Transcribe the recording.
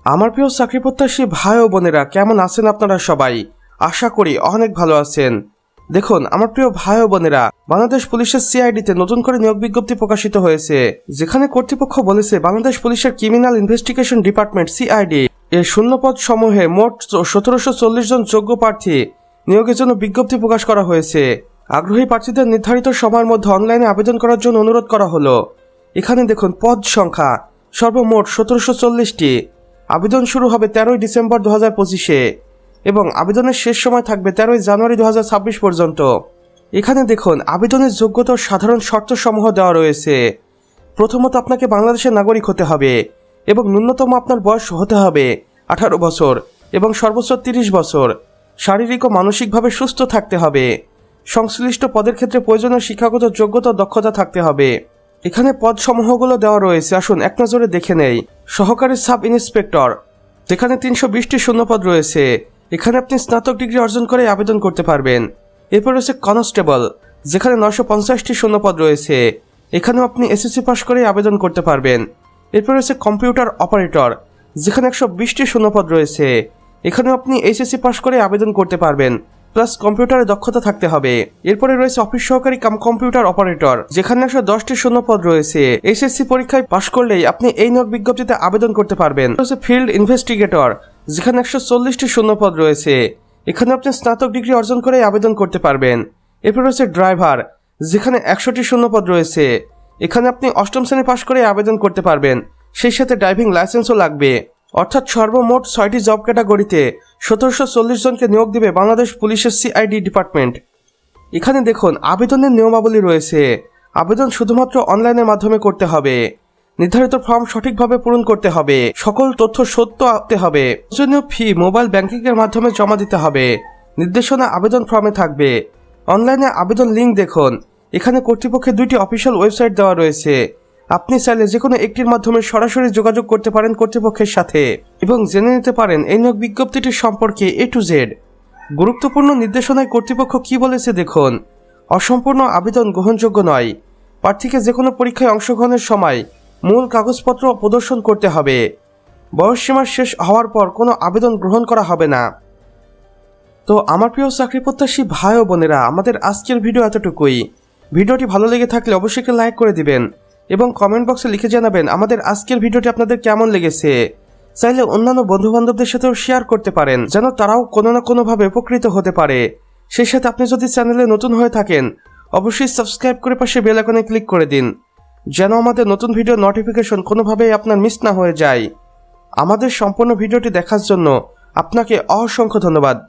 আমার প্রিয় চাকরি প্রত্যাশী ভাই ও বোনেরা, কেমন আছেন আপনারা সবাই? আশা করি অনেক ভালো আছেন। দেখুন আমার প্রিয় ভাই ও বোনেরা, বাংলাদেশ পুলিশের সিআইডিতে নতুন করে নিয়োগ বিজ্ঞপ্তি প্রকাশিত হয়েছে, যেখানে কর্তৃপক্ষ বলেছে বাংলাদেশ পুলিশের ক্রিমিনাল ইনভেস্টিগেশন ডিপার্টমেন্ট সিআইডি এর শূন্যপদ সমূহে মোট 1740 জন যোগ্য প্রার্থী নিয়োগের জন্য বিজ্ঞপ্তি প্রকাশ করা হয়েছে। আগ্রহী প্রার্থীদের নির্ধারিত সময়ের মধ্যে অনলাইনে আবেদন করার জন্য অনুরোধ করা হলো। এখানে দেখুন পদ সংখ্যা সর্বমোট 1740টি। আবেদন শুরু হবে 13 ডিসেম্বর 2025-এ এবং আবেদনের শেষ সময় থাকবে 13 জানুয়ারি 2026 পর্যন্ত। এখানে দেখুন আবেদনের যোগ্যতা ও সাধারণ শর্তসমূহ দেওয়া রয়েছে। প্রথমত আপনাকে বাংলাদেশের নাগরিক হতে হবে এবং ন্যূনতম আপনার বয়স হতে হবে 18 বছর এবং সর্বোচ্চ 30 বছর। শারীরিক ও মানসিকভাবে সুস্থ থাকতে হবে। সংশ্লিষ্ট পদের ক্ষেত্রে প্রয়োজনীয় শিক্ষাগত যোগ্যতা ও দক্ষতা থাকতে হবে। এখানে পদ সমূহগুলো দেওয়া রয়েছে, আসুন এক নজরে দেখে নেই। সহকারী সাব ইন্সপেক্টর, যেখানে 320টি শূন্যপদ রয়েছে, এখানে আপনি স্নাতক ডিগ্রি অর্জন করে আবেদন করতে পারবেন। এরপর রয়েছে কনস্টেবল, যেখানে 950টি শূন্যপদ রয়েছে, এখানেও আপনি এসএসসি পাস করে আবেদন করতে পারবেন। এরপর রয়েছে কম্পিউটার অপারেটর, যেখানে 120টি শূন্যপদ রয়েছে, এখানেও আপনি এইচএসসি পাস করে আবেদন করতে পারবেন, প্লাস কম্পিউটারে দক্ষতা থাকতে হবে। এরপরে রয়েছে অফিস সহকারী কাম কম্পিউটার অপারেটর, যেখানে 110টি শূন্যপদ রয়েছে, এইচএসসি পরীক্ষায় পাশ করলেই আপনি এই নিয়োগ বিজ্ঞপ্তিতে আবেদন করতে পারবেন। রয়েছে ফিল্ড ইনভেস্টিগেটর, যেখানে 140টি শূন্যপদ রয়েছে, এখানে আপনি স্নাতক ডিগ্রি অর্জন করে আবেদন করতে পারবেন। এরপর রয়েছে ড্রাইভার, যেখানে 100টি শূন্যপদ রয়েছে, এখানে আপনি 8ম শ্রেণী পাশ করে আবেদন করতে পারবেন, সেই সাথে ড্রাইভিং লাইসেন্সও লাগবে। অর্থাৎ সর্বমোট 6টি জব ক্যাটাগরিতে 1740 জনকে নিয়োগ দেবে বাংলাদেশ পুলিশের সিআইডি ডিপার্টমেন্ট। এখানে দেখুন আবেদনের নিয়মাবলী রয়েছে। আবেদন শুধুমাত্র অনলাইনের মাধ্যমে করতে হবে। নির্ধারিত ফর্ম সঠিকভাবে পূরণ করতে হবে। সকল তথ্য সত্য আনতে হবে। প্রয়োজনীয় ফি মোবাইল ব্যাংকিংয়ের মাধ্যমে জমা দিতে হবে। নির্দেশনা আবেদন ফর্মে থাকবে। অনলাইনে আবেদন লিঙ্ক দেখুন। এখানে কর্তৃপক্ষের 2টি অফিসিয়াল ওয়েবসাইট দেওয়া রয়েছে। আপনি চাইলে যে কোনো একটির মাধ্যমে সরাসরি যোগাযোগ করতে পারেন কর্তৃপক্ষের সাথে এবং জেনে নিতে পারেন এই নিয়োগ বিজ্ঞপ্তিটির সম্পর্কে A to Z। গুরুত্বপূর্ণ নির্দেশনায় কর্তৃপক্ষ কি বলেছে দেখুন। অসম্পূর্ণ আবেদন গ্রহণযোগ্য নয়। প্রার্থীকে যে কোনো পরীক্ষায় অংশগ্রহণের সময় মূল কাগজপত্র প্রদর্শন করতে হবে। বয়সসীমা শেষ হওয়ার পর কোনো আবেদন গ্রহণ করা হবে না। তো আমার প্রিয় চাকরি প্রত্যাশী ভাই ও বোনেরা, আমাদের আজকের ভিডিও এতটুকুই। ভিডিওটি ভালো লেগে থাকলে অবশ্যই লাইক করে দিবেন এবং কমেন্ট বক্সে লিখে জানাবেন আমাদের আজকের ভিডিওটি আপনাদের কেমন লেগেছে। চাইলে অন্যান্য বন্ধু বান্ধবদের সাথেও শেয়ার করতে পারেন, যেন তারাও কোনো না কোনোভাবে উপকৃত হতে পারে। সেই সাথে আপনি যদি চ্যানেলে নতুন হয়ে থাকেন অবশ্যই সাবস্ক্রাইব করে পাশে বেল আইকনে ক্লিক করে দিন, যেন আমাদের নতুন ভিডিও নোটিফিকেশন কোনোভাবেই আপনার মিস না হয়ে যায়। আমাদের সম্পূর্ণ ভিডিওটি দেখার জন্য আপনাকে অসংখ্য ধন্যবাদ।